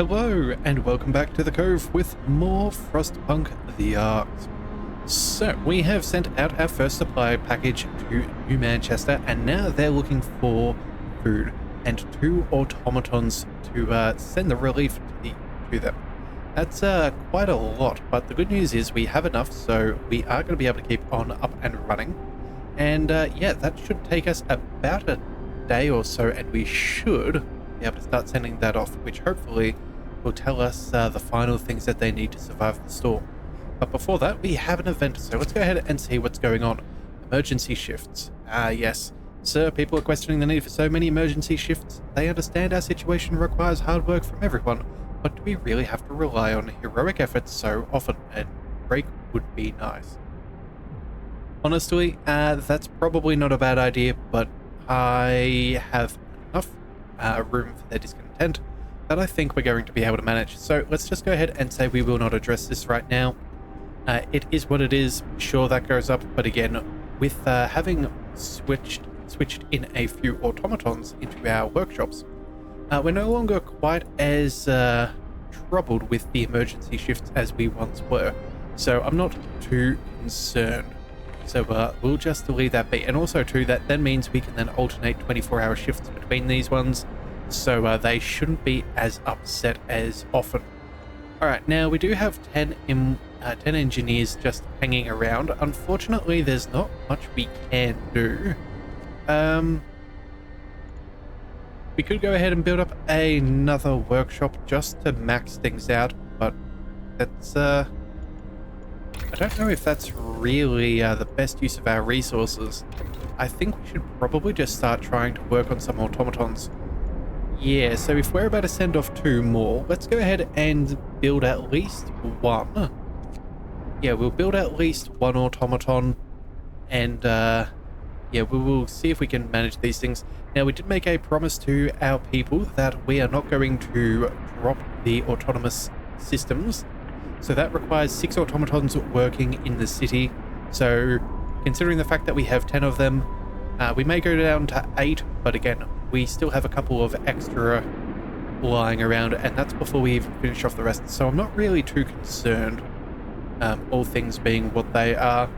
Hello and welcome back to the Cove with more Frostpunk the Ark. So we have sent out our first supply package to New Manchester and now they're looking for food and 2 automatons to send the relief to them. That's quite a lot, but the good news is we have enough, so we are going to be able to keep on up and running. And yeah, that should take us about a day or so and we should be able to start sending that off, which hopefully will tell us the final things that they need to survive the storm. But before that, we have an event, so let's go ahead and see what's going on. Emergency shifts. Yes. Sir, people are questioning the need for so many emergency shifts. They understand our situation requires hard work from everyone, but do we really have to rely on heroic efforts so often? A break would be nice. Honestly, that's probably not a bad idea, but I have enough room for their discontent that I think we're going to be able to manage. So let's just go ahead and say we will not address this right now. It is what it is. Sure, that goes up, but again, with having switched in a few automatons into our workshops, we're no longer quite as troubled with the emergency shifts as we once were. So I'm not too concerned. So we'll just leave that be. And also too, that then means we can then alternate 24-hour shifts between these ones. So they shouldn't be as upset as often. Alright, now we do have 10 engineers just hanging around. Unfortunately, there's not much we can do. We could go ahead and build up another workshop just to max things out, but that's I don't know if that's really the best use of our resources. I think we should probably just start trying to work on some automatons. Yeah, so if we're about to send off 2 more, let's go ahead and build at least 1. Yeah, we'll build at least 1 automaton, and yeah, we will see if we can manage these things. Now, we did make a promise to our people that we are not going to drop the autonomous systems. So that requires 6 automatons working in the city. So considering the fact that we have 10 of them, we may go down to 8, but again, we still have a couple of extra lying around, and that's before we even finish off the rest. So I'm not really too concerned, all things being what they are.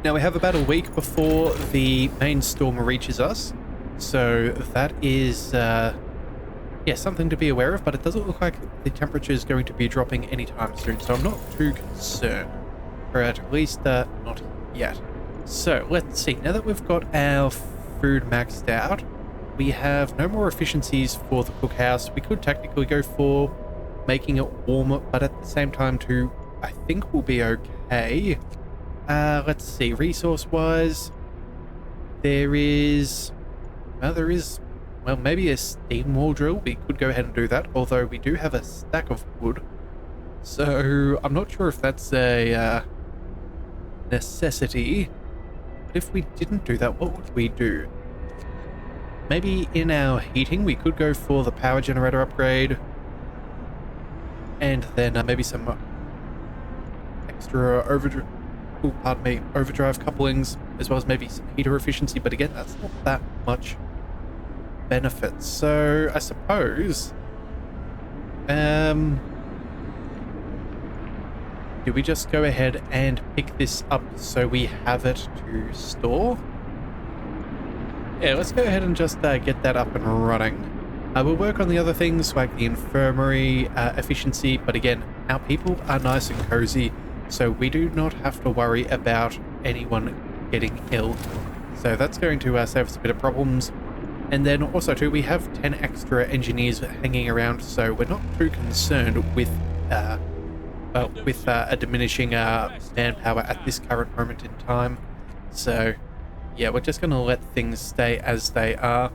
Now we have about a week before the main storm reaches us, so that is yeah, something to be aware of, but it doesn't look like the temperature is going to be dropping anytime soon, so I'm not too concerned, or at least not yet. So let's see, now that we've got our food maxed out, we have no more efficiencies for the cookhouse. We could technically go for making it warmer, but at the same time too, I think we'll be okay. Let's see, resource wise, there is well, maybe a steam wall drill. We could go ahead and do that, although we do have a stack of wood, so I'm not sure if that's a necessity. But if we didn't do that, what would we do? Maybe in our heating we could go for the power generator upgrade, and then maybe some extra overdrive couplings, as well as maybe some heater efficiency, but again, that's not that much benefit. So I suppose do we just go ahead and pick this up so we have it to store? Yeah, let's go ahead and just get that up and running. We'll work on the other things like the infirmary efficiency, but again, our people are nice and cozy, so we do not have to worry about anyone getting ill. So that's going to save us a bit of problems. And then also too, we have 10 extra engineers hanging around, so we're not too concerned with a diminishing manpower at this current moment in time. So yeah, we're just going to let things stay as they are.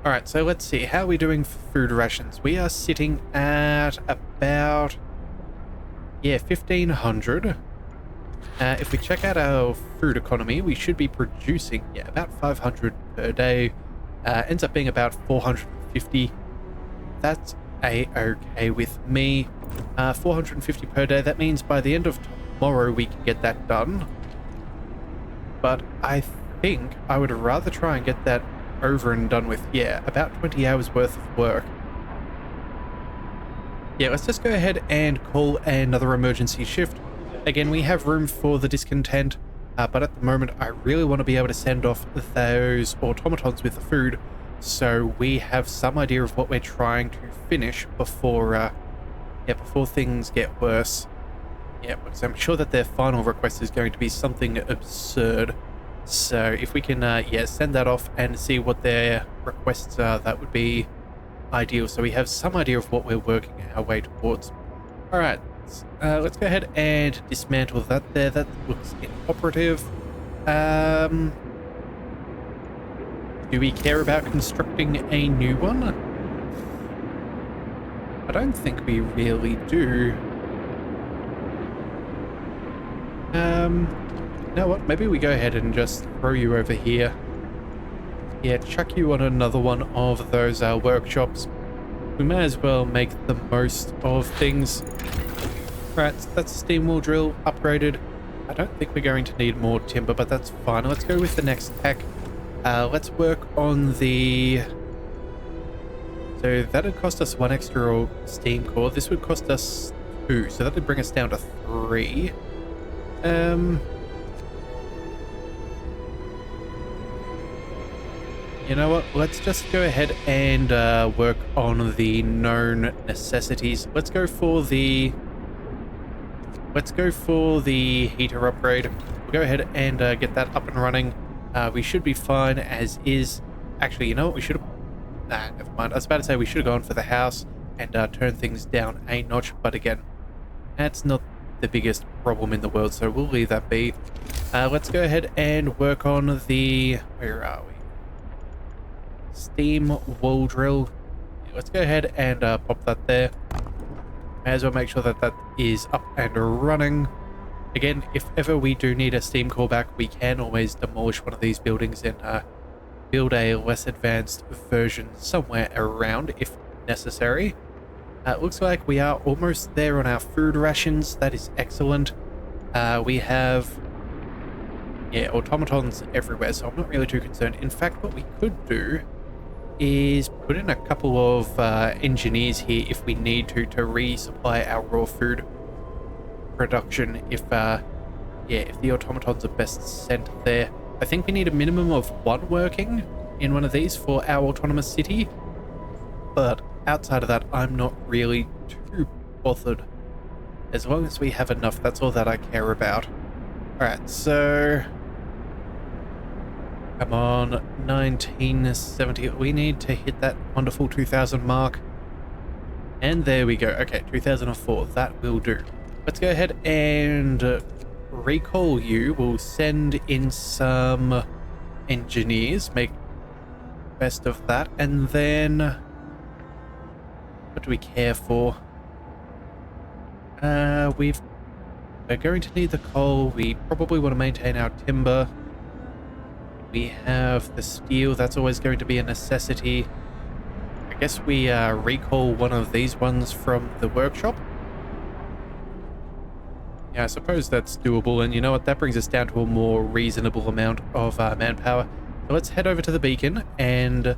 Alright, so let's see. How are we doing for food rations? We are sitting at about, yeah, 1,500. If we check out our food economy, we should be producing, yeah, about 500 per day. Ends up being about 450. That's a-okay with me. 450 per day. That means by the end of tomorrow we can get that done. But I think I would rather try and get that over and done with. Yeah, about 20 hours worth of work. Yeah, let's just go ahead and call another emergency shift. Again, we have room for the discontent, but at the moment I really want to be able to send off those automatons with the food, so we have some idea of what we're trying to finish before before things get worse. Yeah, because I'm sure that their final request is going to be something absurd. So if we can send that off and see what their requests are, that would be ideal, so we have some idea of what we're working our way towards. All right, let's go ahead and dismantle that there. That looks inoperative. Do we care about constructing a new one? I don't think we really do. You know what? Maybe we go ahead and just throw you over here. Yeah, chuck you on another one of those workshops. We may as well make the most of things. Right, that's a steam wheel drill upgraded. I don't think we're going to need more timber, but that's fine. Let's go with the next tech. Let's work on the... So that'd cost us 1 extra steam core. This would cost us 2, so that would bring us down to 3. You know what? Let's just go ahead and work on the known necessities. Let's go for the heater upgrade. We'll go ahead and get that up and running. We should be fine as is. Actually, you know what? We should have... Nah, never mind. I was about to say we should have gone for the house and turned things down a notch. But again, that's not the biggest problem in the world, so we'll leave that be. Let's go ahead and work on the... Where are we? Steam wall drill. Let's go ahead and pop that there. May as well make sure that that is up and running. Again, if ever we do need a steam core back, we can always demolish one of these buildings and build a less advanced version somewhere around if necessary. It looks like we are almost there on our food rations. That is excellent. We have automatons everywhere, so I'm not really too concerned. In fact, what we could do is put in a couple of engineers here if we need to resupply our raw food production if the automatons are best sent there. I think we need a minimum of 1 working in one of these for our autonomous city, but outside of that I'm not really too bothered. As long as we have enough, that's all that I care about. Alright, so come on, 1970. We need to hit that wonderful 2000 mark. And there we go. Okay, 2004. That will do. Let's go ahead and recall you. We'll send in some engineers. Make best of that. And then... what do we care for? We're going to need the coal. We probably want to maintain our timber. We have the steel, that's always going to be a necessity. I guess we recall one of these ones from the workshop. Yeah, I suppose that's doable, and you know what, that brings us down to a more reasonable amount of manpower. So let's head over to the beacon, and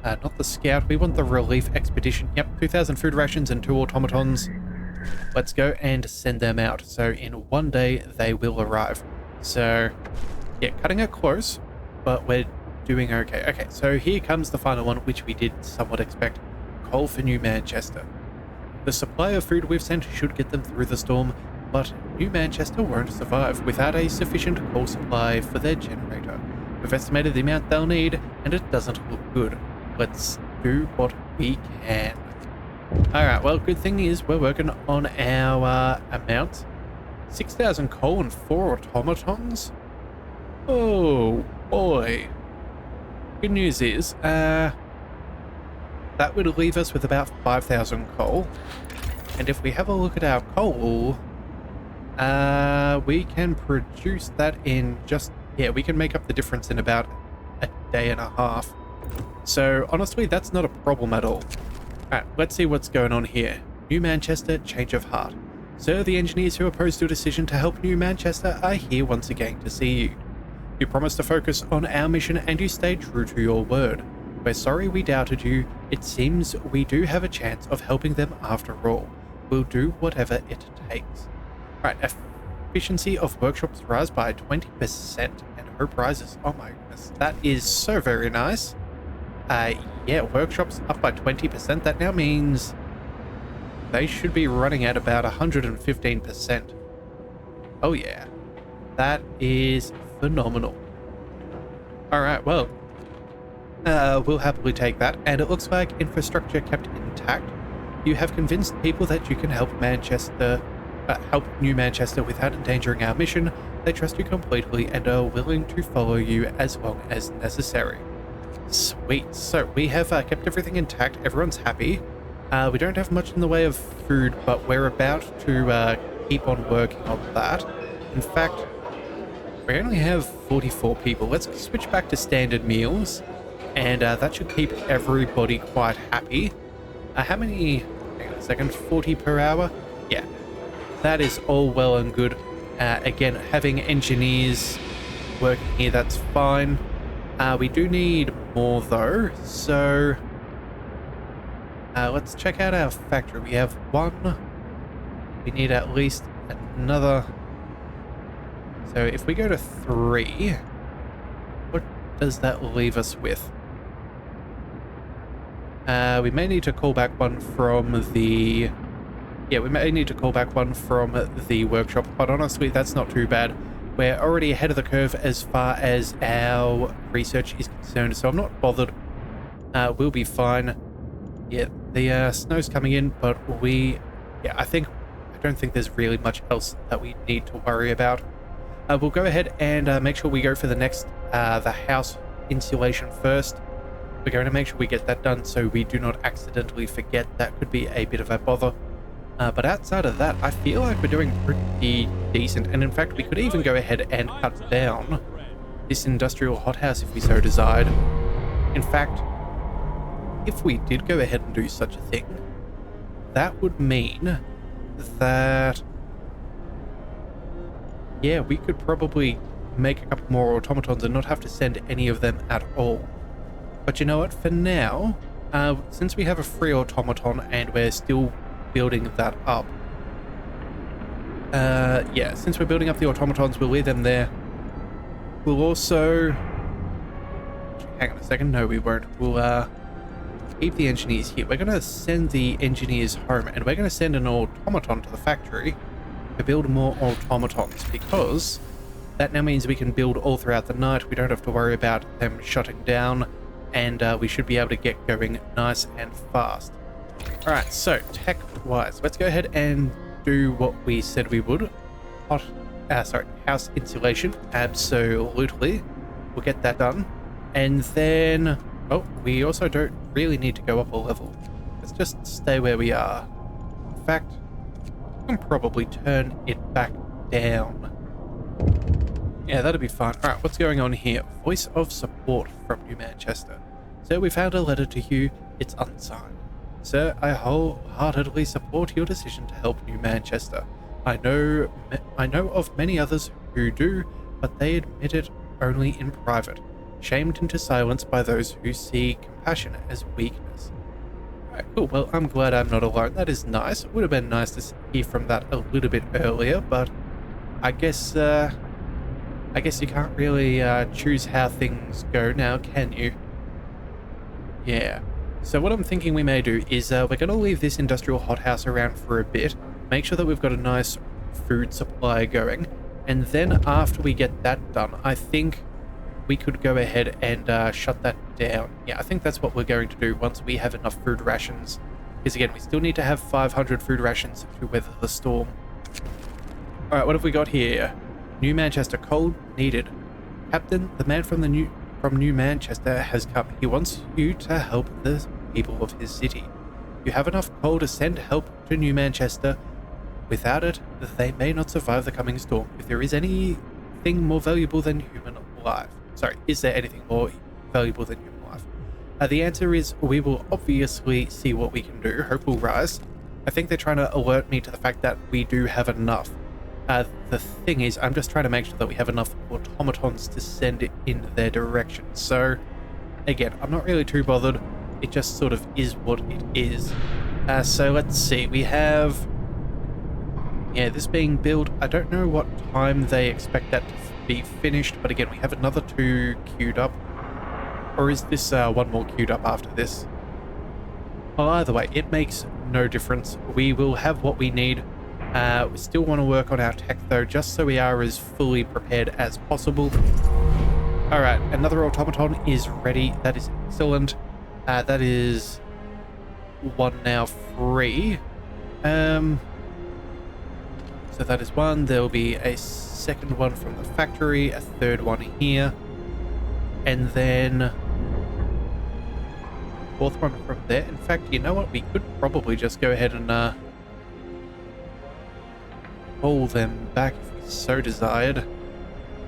not the scout, we want the relief expedition. Yep, 2,000 food rations and 2 automatons. Let's go and send them out. So in 1 day, they will arrive. So, yeah, cutting it close, but we're doing okay. Okay, so here comes the final one, which we did somewhat expect. Coal for New Manchester. The supply of food we've sent should get them through the storm, but New Manchester won't survive without a sufficient coal supply for their generator. We've estimated the amount they'll need, and it doesn't look good. Let's do what we can. Alright, well, good thing is we're working on our amount. 6,000 coal and 4 automatons? Oh boy. Good news is, that would leave us with about 5,000 coal. And if we have a look at our coal, we can produce that in just, we can make up the difference in about a day and a half. So honestly, that's not a problem at all. Alright, let's see what's going on here. New Manchester, change of heart. Sir, the engineers who opposed your decision to help New Manchester are here once again to see you. You promised to focus on our mission and you stayed true to your word. We're sorry we doubted you. It seems we do have a chance of helping them after all. We'll do whatever it takes. Right, efficiency of workshops rise by 20% and hope rises. Oh my goodness, that is so very nice. Yeah, workshops up by 20%. That now means they should be running at about 115%. Oh yeah, that is phenomenal. Alright, well, we'll happily take that. And it looks like infrastructure kept intact. You have convinced people that you can help New Manchester without endangering our mission. They trust you completely and are willing to follow you as long as necessary. Sweet. So we have kept everything intact. Everyone's happy. We don't have much in the way of food, but we're about to keep on working on that. In fact, we only have 44 people. Let's switch back to standard meals, and that should keep everybody quite happy. How many? Hang on a second. 40 per hour? Yeah. That is all well and good. Again, having engineers working here, that's fine. We do need more though, so let's check out our factory. We have one. We need at least another. So if we go to 3, what does that leave us with? We may need to call back one from the... Yeah, we may need to call back one from the workshop, but honestly, that's not too bad. We're already ahead of the curve as far as our research is concerned, so I'm not bothered. We'll be fine. Yeah, the snow's coming in, but I don't think there's really much else that we need to worry about. We'll go ahead and make sure we go for the next, the house insulation first. We're going to make sure we get that done so we do not accidentally forget. That could be a bit of a bother. But outside of that, I feel like we're doing pretty decent. And in fact, we could even go ahead and cut down this industrial hothouse if we so desired. In fact, if we did go ahead and do such a thing, that would mean that, yeah, we could probably make a couple more automatons and not have to send any of them at all. But you know what? For now, since we have a free automaton and we're still building that up, yeah, since we're building up the automatons, we'll leave them there. We'll also... Hang on a second. No, we won't. We'll keep the engineers here. We're going to send the engineers home, and we're going to send an automaton to the factory to build more automatons, because that now means we can build all throughout the night. We don't have to worry about them shutting down, and we should be able to get going nice and fast. Alright, so tech-wise, let's go ahead and do what we said we would. House insulation, absolutely. We'll get that done. And then, oh, we also don't really need to go up a level. Let's just stay where we are. In fact, I can probably turn it back down. Yeah, that'll be fine. Alright, what's going on here? Voice of support from New Manchester. Sir, we found a letter to you. It's unsigned. Sir, I wholeheartedly support your decision to help New Manchester. I know of many others who do, but they admit it only in private, shamed into silence by those who see compassion as weakness. Alright, cool. Well, I'm glad I'm not alone. That is nice. It would have been nice to hear from that a little bit earlier, but I guess you can't really choose how things go now, can you? Yeah. So what I'm thinking we may do is we're going to leave this industrial hothouse around for a bit, make sure that we've got a nice food supply going, and then after we get that done, I think we could go ahead and shut that down. Yeah, I think that's what we're going to do once we have enough food rations, because again, we still need to have 500 food rations to weather the storm. Alright, what have we got here? New Manchester coal needed. Captain, the man from New Manchester has come. He wants you to help the people of his city. You have enough coal to send help to New Manchester. Without it, they may not survive the coming storm. If there is anything more valuable than human life. Sorry, is there anything more valuable than human life? The answer is we will obviously see what we can do. Hope will rise. I think they're trying to alert me to the fact that we do have enough. The thing is, I'm just trying to make sure that we have enough automatons to send it in their direction. So, again, I'm not really too bothered. It just sort of is what it is. So let's see. We have... Yeah, this being built. I don't know what time they expect that to be finished, but again, we have another 2 queued up. Or is this one more queued up after this? Well, either way, it makes no difference. We will have what we need. We still want to work on our tech though, just so we are as fully prepared as possible. Alright, another automaton is ready. That is excellent. That is one now free. So that is one. There will be a second one from the factory, a third one here, and then fourth one from there. In fact, you know what? We could probably just go ahead and pull them back if we so desired.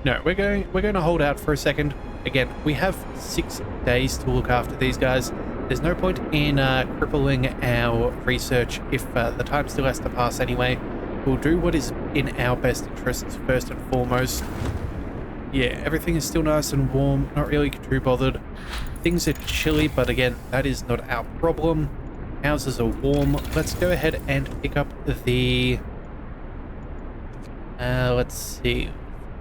No, we're going to hold out for a second. Again, we have 6 days to look after these guys. There's no point in crippling our research if the time still has to pass anyway. We'll do what is in our best interests first and foremost. Yeah, everything is still nice and warm. Not really too bothered. Things are chilly, but again, that is not our problem. Houses are warm. Let's go ahead and pick up the... let's see.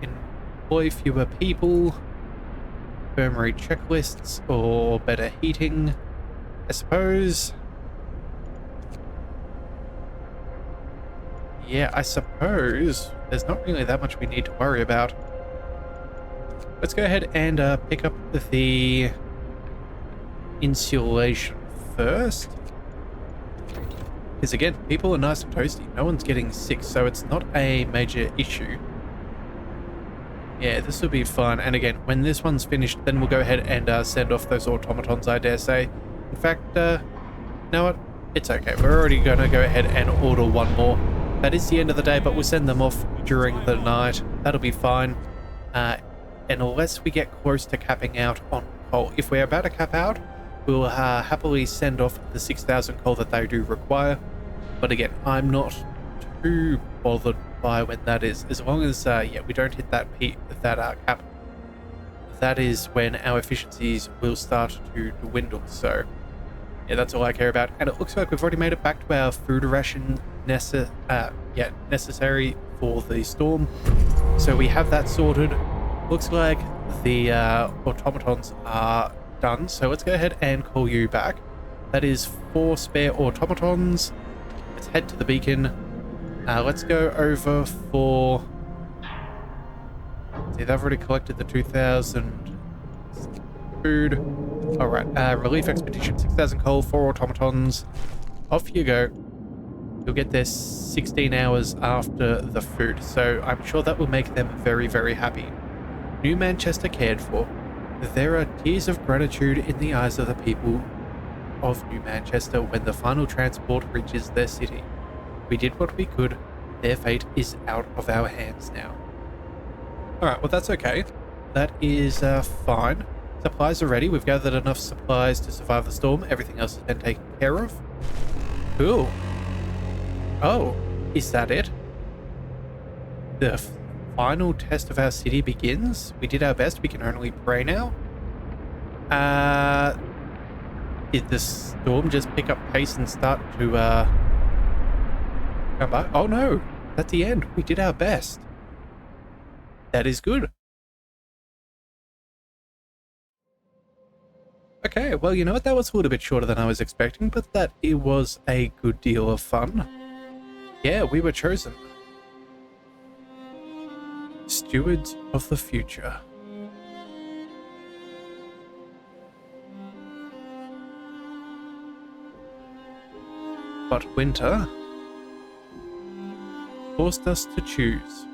Employ fewer people. Infirmary checklists or better heating, I suppose. Yeah, I suppose there's not really that much we need to worry about. Let's go ahead and pick up the insulation first. Because again, people are nice and toasty. No one's getting sick, so it's not a major issue. Yeah, this will be fun. And again, when this one's finished, then we'll go ahead and send off those automatons, I dare say. In fact, you know what? It's okay. We're already going to go ahead and order one more. That is the end of the day, but we'll send them off during the night. That'll be fine. Unless we get close to capping out on coal. If we're about to cap out, we'll happily send off the 6,000 coal that they do require. But again, I'm not too bothered by when that is. As long as, yeah, we don't hit that cap. That is when our efficiencies will start to dwindle. So, yeah, that's all I care about. And it looks like we've already made it back to our food ration necessary for the storm. So we have that sorted. Looks like the automatons are done. So let's go ahead and call you back. That is 4 spare automatons. Let's head to the beacon. Let's go over for... See, they've already collected the 2,000 food. Alright, relief expedition, 6,000 coal, 4 automatons. Off you go. You'll get there 16 hours after the food, so I'm sure that will make them very, very happy. New Manchester cared for. There are tears of gratitude in the eyes of the people of New Manchester when the final transport reaches their city. We did what we could. Their fate is out of our hands now. Alright, well that's okay. That is fine. Supplies are ready. We've gathered enough supplies to survive the storm. Everything else has been taken care of. Cool. Oh, is that it? The final test of our city begins. We did our best. We can only pray now. Did the storm just pick up pace and start to come by? Oh no, that's the end. We did our best. That is good. Okay, well, you know what? That was a little bit shorter than I was expecting, but it was a good deal of fun. Yeah, we were chosen. Stewards of the future. But winter forced us to choose.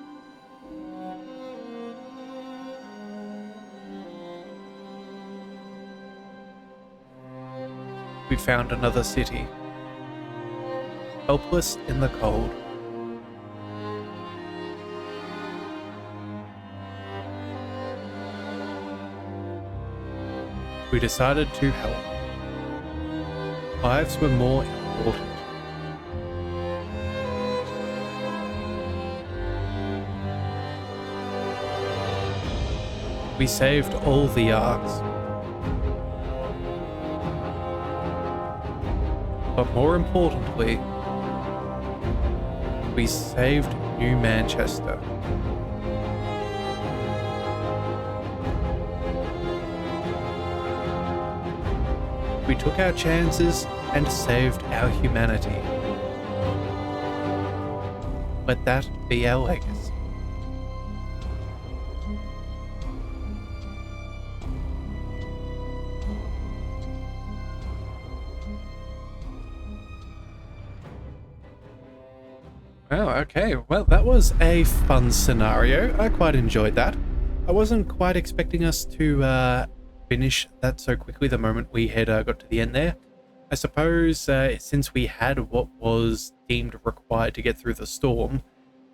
We found another city, helpless in the cold. We decided to help. Lives were more important. We saved all the arcs. But more importantly, we saved New Manchester. We took our chances and saved our humanity. Let that be our legacy. Oh, okay. Well, that was a fun scenario. I quite enjoyed that. I wasn't quite expecting us to finish that so quickly the moment we had got to the end there. I suppose since we had what was deemed required to get through the storm,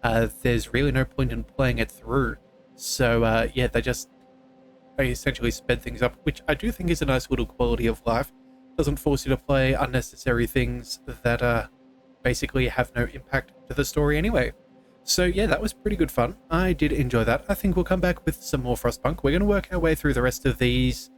there's really no point in playing it through. So, yeah, they essentially sped things up, which I do think is a nice little quality of life. Doesn't force you to play unnecessary things that basically have no impact to the story anyway. So yeah, that was pretty good fun. I did enjoy that. I think we'll come back with some more Frostpunk. We're going to work our way through the rest of these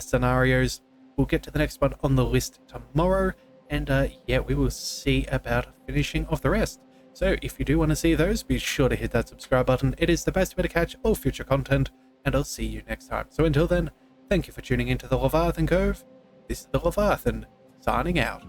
scenarios. We'll get to the next one on the list tomorrow, and yeah, we will see about finishing off the rest. So if you do want to see those, be sure to hit that subscribe button. It is the best way to catch all future content, and I'll see you next time. So until then, thank you for tuning into the Leviathan Cove. This is the Leviathan, signing out.